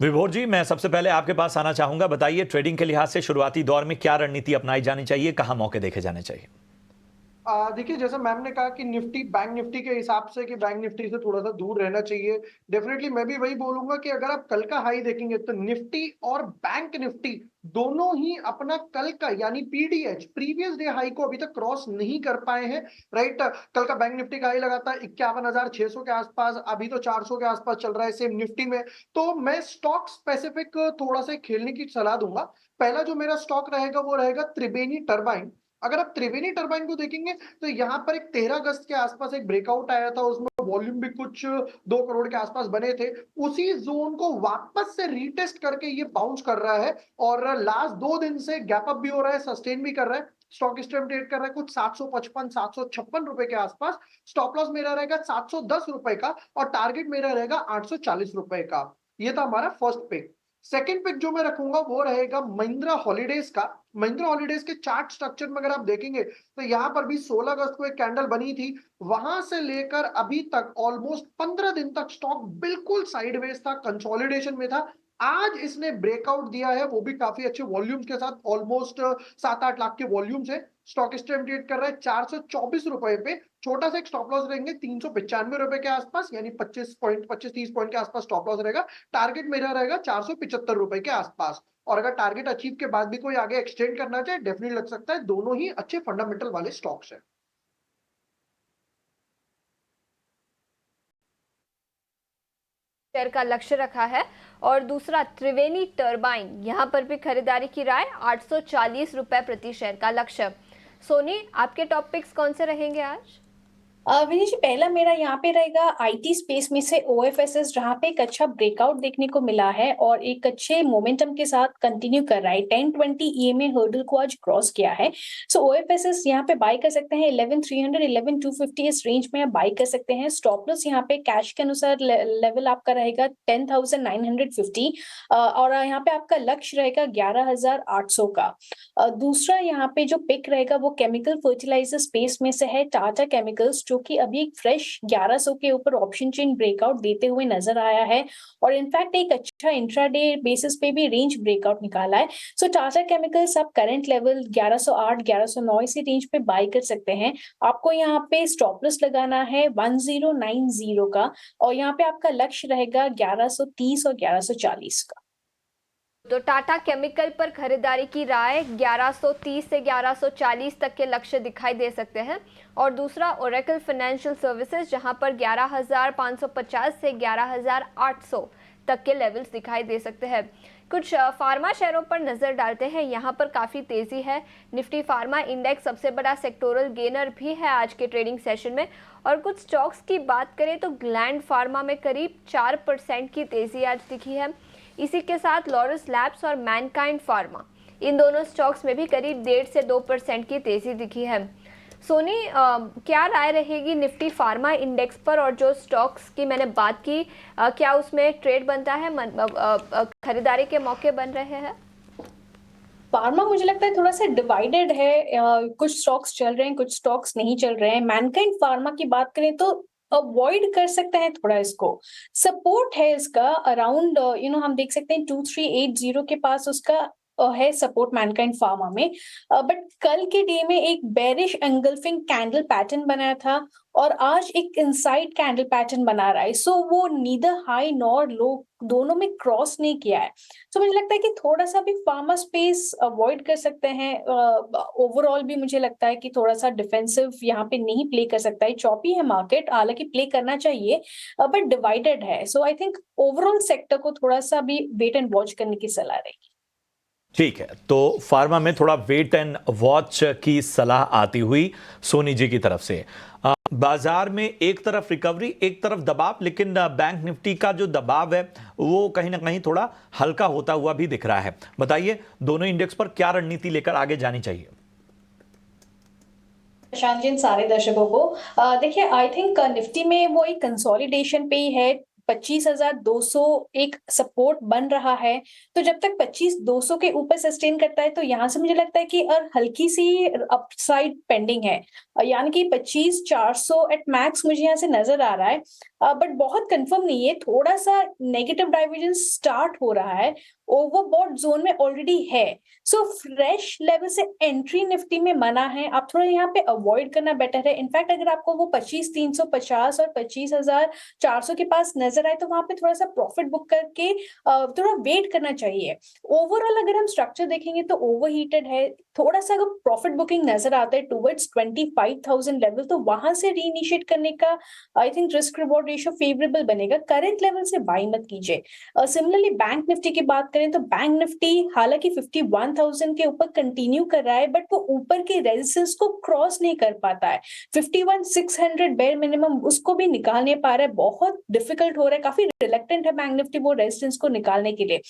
विभोर जी, मैं सबसे पहले आपके पास आना चाहूंगा। बताइए, ट्रेडिंग के लिहाज से शुरुआती दौर में क्या रणनीति अपनाई जानी चाहिए, कहां मौके देखे जाने चाहिए? देखिए, जैसे मैम ने कहा कि निफ्टी बैंक निफ्टी के हिसाब से कि बैंक निफ्टी से थोड़ा सा दूर रहना चाहिए। डेफिनेटली मैं भी वही बोलूंगा कि अगर आप कल का हाई देखेंगे तो निफ्टी और बैंक निफ्टी दोनों ही अपना कल का यानी पीडीएच प्रीवियस डे हाई को अभी तक क्रॉस नहीं कर पाए हैं। राइट, कल का बैंक निफ्टी का हाई लगाता है 51,600 के आसपास, अभी तो 400 के आसपास चल रहा है सेम निफ्टी में। तो मैं स्टॉक स्पेसिफिक थोड़ा सा खेलने की सलाह दूंगा। पहला जो मेरा स्टॉक रहेगा वो रहेगा त्रिवेणी टरबाइन। अगर आप त्रिवेणी टरबाइन को देखेंगे तो यहाँ पर एक 13 अगस्त के आसपास एक ब्रेकआउट आया था, उसमें वॉल्यूम भी कुछ 2 करोड़ के आसपास बने थे। उसी जोन को वापस से रीटेस्ट करके ये बाउंस कर रहा है और लास्ट 2 दिन से गैप अप भी हो रहा है, सस्टेन भी कर रहा है। स्टॉक स्टेम ट्रेड कर रहा है कुछ 755 756 रुपए के आसपास। स्टॉप लॉस मेरा रहेगा 710 रुपए का और टारगेट मेरा रहेगा 840 रुपए का। ये था हमारा फर्स्ट पिक। सेकंड पिक जो मैं रखूंगा वो रहेगा महिंद्रा हॉलीडेज का। महिंद्रा हॉलीडेज के चार्ट स्ट्रक्चर में अगर आप देखेंगे तो यहाँ पर भी 16 अगस्त को एक कैंडल बनी थी। वहां से लेकर अभी तक ऑलमोस्ट 15 दिन तक स्टॉक बिल्कुल साइडवेज था, कंसोलिडेशन में था। आज इसने ब्रेकआउट दिया है, वो भी काफी अच्छे वॉल्यूम्स के साथ, ऑलमोस्ट 7-8 लाख के वॉल्यूम्स है। स्टॉक स्टेम ट्रेड कर रहा है 424 रुपए पे। छोटा सा एक स्टॉप लॉस रहेंगे 395 रुपए के आसपास, यानी 25 पॉइंट 25-30 पॉइंट के आसपास स्टॉप लॉस रहेगा। टारगेट मेरा रहेगा 475 रुपए के आसपास। और अगर टारगेट अचीव के बाद भी कोई आगे एक्सटेंड करना चाहे, डेफिनेटली लग सकता है। दोनों ही अच्छे फंडामेंटल वाले स्टॉक्स हैं। शेयर का लक्ष्य रखा है। और दूसरा त्रिवेणी टरबाइन, यहां पर भी खरीदारी की राय, 840 रुपए प्रति शेयर का लक्ष्य। सोनी, आपके टॉपिक्स कौन से रहेंगे आज? विनीत जी, पहला मेरा यहाँ पे रहेगा आईटी स्पेस में से ओएफएसएस, जहाँ पे एक अच्छा ब्रेकआउट देखने को मिला है और एक अच्छे मोमेंटम के साथ कंटिन्यू कर रहा है। 1020 ईएमए हर्डल को आज क्रॉस किया है। सो ओएफएसएस यहाँ पे बाय कर सकते हैं 11,300 11,250 इस रेंज में आप बाय कर सकते हैं। स्टॉप लॉस यहाँ पे कैश के अनुसार लेवल आपका रहेगा 10,950 और यहाँ पे आपका लक्ष्य रहेगा 11,800 का। दूसरा यहाँ पे जो पिक रहेगा वो केमिकल फर्टिलाइजर स्पेस में से है टाटा केमिकल्स, जो कि अभी एक फ्रेश 1100 के ऊपर ऑप्शन चेन ब्रेकआउट देते हुए नजर आया है और इनफैक्ट एक अच्छा इंट्राडे बेसिस पे भी रेंज ब्रेकआउट निकाला है। सो टाटा केमिकल्स आप करंट लेवल 1108 1109 इसी रेंज पे बाय कर सकते हैं। आपको यहाँ पे स्टॉप लॉस लगाना है 1090 का और यहाँ पे आपका लक्ष्य रहेगा 1130 और 1140 का। तो टाटा केमिकल पर खरीदारी की राय, 1130 से 1140 तक के लक्ष्य दिखाई दे सकते हैं। और दूसरा ओरेकल फाइनेंशियल सर्विसेज, जहां पर 11,550 से 11,800 तक के लेवल्स दिखाई दे सकते हैं। कुछ फार्मा शेयरों पर नजर डालते हैं। यहां पर काफी तेजी है। निफ्टी फार्मा इंडेक्स सबसे बड़ा सेक्टोरल गेनर भी है आज के ट्रेडिंग सेशन में। और कुछ स्टॉक्स की बात करें तो ग्लैंड फार्मा में करीब 4% की तेजी आज दिखी है। इसी के साथ लॉरस लैब्स और मैनकाइंड फार्मा, इन दोनों स्टॉक्स में भी करीब 1.5 से 2% की तेजी दिखी है। सोनी, क्या राय रहेगी निफ्टी फार्मा इंडेक्स पर? और जो स्टॉक्स की मैंने बात की, क्या उसमें ट्रेड बनता है, खरीदारी के मौके बन रहे हैं? फार्मा मुझे लगता है थोड़ा सा डिवाइडेड है। कुछ स्टॉक्स चल रहे हैं, कुछ स्टॉक्स नहीं चल रहे हैं। मैनकाइंड फार्मा की बात करें तो अवॉइड कर सकते हैं थोड़ा इसको। सपोर्ट है इसका अराउंड हम देख सकते हैं 2380 के पास उसका है सपोर्ट मैनकाइंड फार्मा में। बट कल के डे में एक बेरिश एंगल्फिंग कैंडल पैटर्न बनाया था और आज एक इनसाइड कैंडल पैटर्न बना रहा है। सो वो नीदर हाई नॉर लो, दोनों में क्रॉस नहीं किया है। तो मुझे लगता है कि थोड़ा सा भी फार्मा स्पेस अवॉइड कर सकते हैं। ओवरऑल भी मुझे लगता है कि थोड़ा सा डिफेंसिव यहाँ पे नहीं प्ले कर सकता है। चॉपी है मार्केट, हालांकि प्ले करना चाहिए बट डिवाइडेड है। सो आई थिंक ओवरऑल सेक्टर को थोड़ा सा भी वेट एंड वॉच करने की सलाह रहेगी। ठीक है, तो फार्मा में थोड़ा वेट एंड वॉच की सलाह आती हुई सोनी जी की तरफ से। बाजार में एक तरफ रिकवरी, एक तरफ दबाव, लेकिन बैंक निफ्टी का जो दबाव है वो कहीं ना कहीं थोड़ा हल्का होता हुआ भी दिख रहा है। बताइए, दोनों इंडेक्स पर क्या रणनीति लेकर आगे जानी चाहिए? प्रशांत जी, सारे दर्शकों को देखिए, आई थिंक निफ्टी में वो एक कंसोलिडेशन पे ही है। 25,200 एक सपोर्ट बन रहा है। तो जब तक 25,200 के ऊपर सस्टेन करता है तो यहाँ से मुझे लगता है कि हल्की सी अपसाइड पेंडिंग है। यानी कि 25,400 एट मैक्स मुझे यहाँ से नजर आ रहा है। बट बहुत कंफर्म नहीं है, थोड़ा सा नेगेटिव डाइवर्जेंस स्टार्ट हो रहा है, ओवरबॉट जोन में ऑलरेडी है। सो फ्रेश लेवल से एंट्री निफ्टी में मना है, आप थोड़ा यहाँ पे अवॉइड करना बेटर है। इनफैक्ट अगर आपको वो 25,350 और 25,400 के पास नजर आए तो वहां पे थोड़ा सा प्रॉफिट बुक करके थोड़ा वेट करना चाहिए। ओवरऑल अगर हम स्ट्रक्चर देखेंगे तो ओवरहीटेड है, थोड़ा सा अगर प्रॉफिट बुकिंग नजर आता है टुवर्ड्स 25,000 लेवल तो वहां से रीइनिशिएट करने का I think risk reward ratio favourable बनेगा। करंट लेवल से बाई मत कीजिए। सिमिलरली बैंक निफ्टी की बात करें तो बैंक निफ्टी हालांकि 51,000 के ऊपर कंटिन्यू कर रहा है, बट वो ऊपर के रेजिस्टेंस को क्रॉस नहीं कर पाता है। 51,600 बेयर मिनिमम उसको भी निकाल नहीं पा रहा है, बहुत डिफिकल्ट हो रहा है, काफी रिलेक्टेंट है बैंक निफ्टी वो रेजिस्टेंस को निकालने के लिए।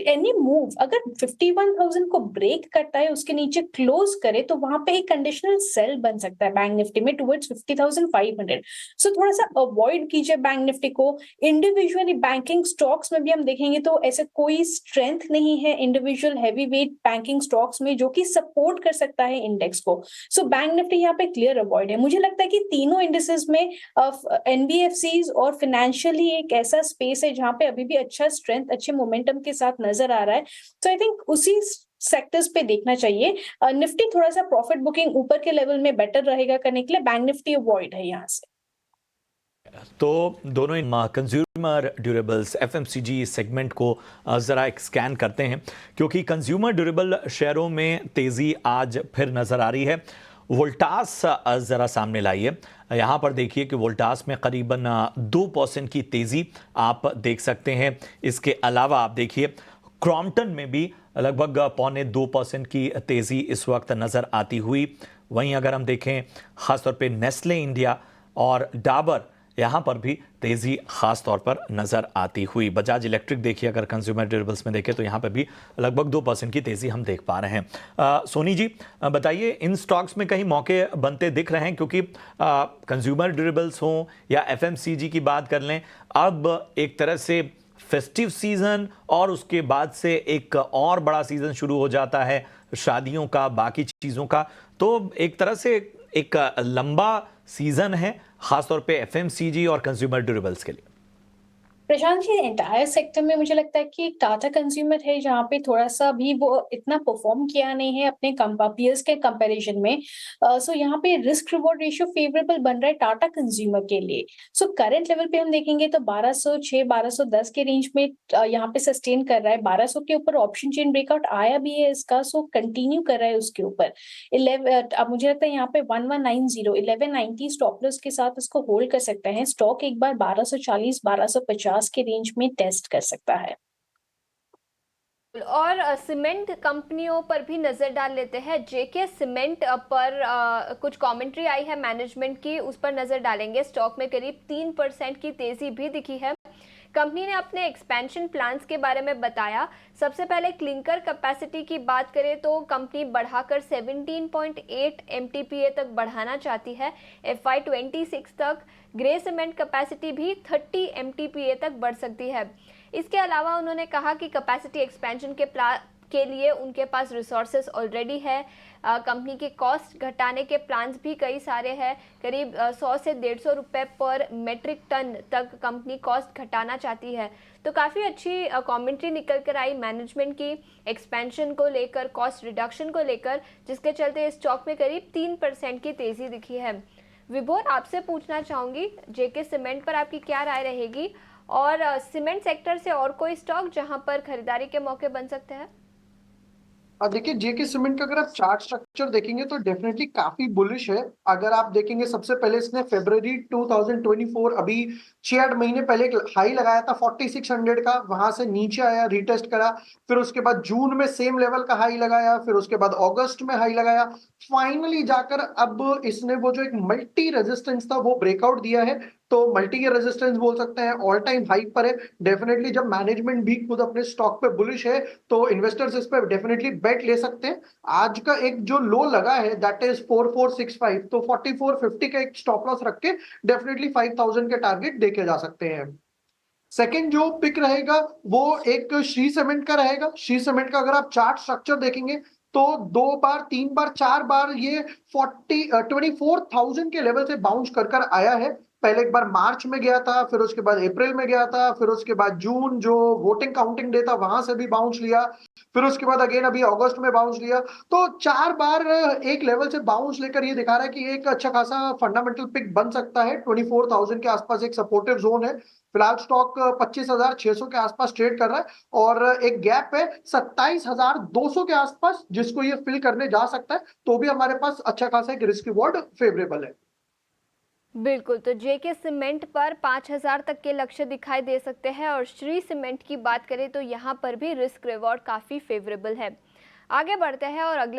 एनी मूव अगर 51,000 को ब्रेक करता है, उसके नीचे क्लोज करे तो वहां पे एक कंडीशनल सेल बन सकता है बैंक निफ्टी में टुवर्ड्स 50,500। सो थोड़ा सा अवॉइड कीजिए बैंक निफ्टी को। इंडिविजुअली बैंकिंग स्टॉक्स में भी हम देखेंगे तो ऐसे कोई स्ट्रेंथ नहीं है individual heavy weight banking stocks में जो कि सपोर्ट कर सकता है इंडेक्स को। सो बैंक निफ्टी यहाँ पे क्लियर अवॉइड है। मुझे लगता है कि तीनों इंडिसेस में एनबीएफसीज और फाइनेंशियली एक ऐसा स्पेस है जहां पे अभी भी अच्छा स्ट्रेंथ अच्छे मोमेंटम के साथ नजर आ रहा है। सो आई थिंक उसी सेक्टर्स पे देखना चाहिए। निफ्टी थोड़ा सा प्रॉफिट बुकिंग ऊपर के लेवल में बेटर रहेगा करने के लिए, बैंक निफ्टी अवॉइड है यहाँ से। तो दोनों कंज्यूमर ड्यूरेबल्स एफएमसीजी सेगमेंट को ज़रा एक स्कैन करते हैं, क्योंकि कंज्यूमर ड्यूरेबल शेयरों में तेज़ी आज फिर नज़र आ रही है। वोल्टास ज़रा सामने लाइए। यहाँ पर देखिए कि वोल्टास में करीबन 2% की तेज़ी आप देख सकते हैं। इसके अलावा आप देखिए क्रॉम्पटन में भी लगभग 0.25% की तेज़ी इस वक्त नज़र आती हुई। वहीं अगर हम देखें ख़ासतौर पे नेस्ले इंडिया और डाबर, यहाँ पर भी तेज़ी खास तौर पर नज़र आती हुई। बजाज इलेक्ट्रिक देखिए, अगर कंज्यूमर ड्यूरेबल्स में देखें तो यहाँ पर भी लगभग 2% की तेज़ी हम देख पा रहे हैं। सोनी जी बताइए, इन स्टॉक्स में कहीं मौके बनते दिख रहे हैं? क्योंकि कंज्यूमर ड्यूरेबल्स हों या एफएमसीजी की बात कर लें, अब एक तरह से फेस्टिव सीज़न और उसके बाद से एक और बड़ा सीज़न शुरू हो जाता है शादियों का, बाकी चीज़ों का, तो एक तरह से एक लंबा सीज़न है खासतौर पे एफएमसीजी और कंज्यूमर ड्यूरेबल्स के लिए। प्रशांत जी, एंटायर सेक्टर में मुझे लगता है कि टाटा कंज्यूमर है जहाँ पे थोड़ा सा भी वो इतना परफॉर्म किया नहीं है अपने पीयर्स के कंपैरिजन में। सो यहाँ पे रिस्क रिवॉर्ड रेशियो फेवरेबल बन रहा है टाटा कंज्यूमर के लिए। सो करंट लेवल पे हम देखेंगे तो 1206 1210 के रेंज में यहाँ पे सस्टेन कर रहा है। 1200 के ऊपर ऑप्शन चेन ब्रेकआउट आया भी है इसका, सो कंटिन्यू कर रहा है उसके ऊपर। अब मुझे लगता है यहाँ पे 1190 1190 स्टॉप लॉस के साथ इसको होल्ड कर सकते हैं। स्टॉक एक बार 1240 1250 के रेंज में टेस्ट कर सकता है। और सीमेंट कंपनियों पर भी नज़र डाल लेते हैं। जेके सीमेंट पर कुछ कमेंट्री आई है मैनेजमेंट की, उस पर नज़र डालेंगे। स्टॉक में करीब 3% की तेज़ी भी दिखी है। कंपनी ने अपने एक्सपेंशन प्लान्स के बारे में बताया। सबसे पहले क्लिंकर कैपेसिटी की बात करें तो कंपनी बढ़ाकर 17.8 MTPA तक बढ़ाना चाहती है। FY26 तक ग्रे सीमेंट कैपेसिटी भी 30 MTPA तक बढ़ सकती है। इसके अलावा उन्होंने कहा कि कैपेसिटी एक्सपेंशन के लिए उनके पास रिसोर्सेज ऑलरेडी है। कंपनी के कॉस्ट घटाने के प्लान्स भी कई सारे हैं। करीब 100 से 150 रुपये पर मेट्रिक टन तक कंपनी कॉस्ट घटाना चाहती है। तो काफ़ी अच्छी कमेंट्री निकल कर आई मैनेजमेंट की एक्सपेंशन को लेकर, कॉस्ट रिडक्शन को लेकर, जिसके चलते इस स्टॉक में करीब 3% की तेज़ी दिखी है। विभोर, आपसे पूछना चाहूँगी जेके सीमेंट पर आपकी क्या राय रहेगी, और सीमेंट सेक्टर से और कोई स्टॉक जहां पर खरीदारी के मौके बन सकते हैं? देखिए, जेके सीमेंट का अगर आप चार्ट स्ट्रक्चर देखेंगे तो डेफिनेटली काफी बुलिश है। अगर आप देखेंगे सबसे पहले इसने फरवरी 2024 अभी 6-8 महीने पहले एक हाई लगाया था 4600 का, वहां से नीचे आया, रीटेस्ट करा, फिर उसके बाद जून में सेम लेवल का हाई लगाया, फिर उसके बाद अगस्त में हाई लगाया, फाइनली जाकर अब इसने वो जो एक मल्टी रेजिस्टेंस था वो ब्रेकआउट दिया है। तो मल्टी ईयर रेजिस्टेंस बोल सकते हैं, ऑल टाइम हाई पर है। डेफिनेटली जब मैनेजमेंट भी खुद अपने स्टॉक पे बुलिश है तो इन्वेस्टर्स इस पे डेफिनेटली बेट ले सकते हैं। आज का एक जो लो लगा है दैट इज 4465, तो 4450 का एक स्टॉप लॉस रख के डेफिनेटली 5000 के टारगेट देखे जा सकते हैं। सेकंड जो पिक रहेगा वो एक श्री सीमेंट का रहेगा। श्री सीमेंट का अगर आप चार्ट स्ट्रक्चर देखेंगे तो 2 बार 3 बार 4 बार ये 24,000 के लेवल से बाउंस कर आया है। पहले एक बार मार्च में गया था, फिर उसके बाद अप्रैल में गया था, फिर उसके बाद जून जो वोटिंग काउंटिंग डे था वहां से भी बाउंस लिया, फिर उसके बाद अगेन अभी अगस्त में बाउंस लिया। तो 4 बार एक लेवल से बाउंस लेकर ये दिखा रहा है कि एक अच्छा खासा फंडामेंटल पिक बन सकता है। 24,000 के आसपास एक सपोर्टिव जोन है। फिलहाल स्टॉक 25,600 के आसपास ट्रेड कर रहा है और एक गैप है 27,200 के आसपास जिसको ये फिल करने जा सकता है, तो भी हमारे पास अच्छा खासा एक रिस्क रिवॉर्ड फेवरेबल है। बिल्कुल, तो जेके सीमेंट पर 5,000 तक के लक्ष्य दिखाई दे सकते हैं और श्री सीमेंट की बात करें तो यहाँ पर भी रिस्क रिवॉर्ड काफ़ी फेवरेबल है। आगे बढ़ते हैं और अगले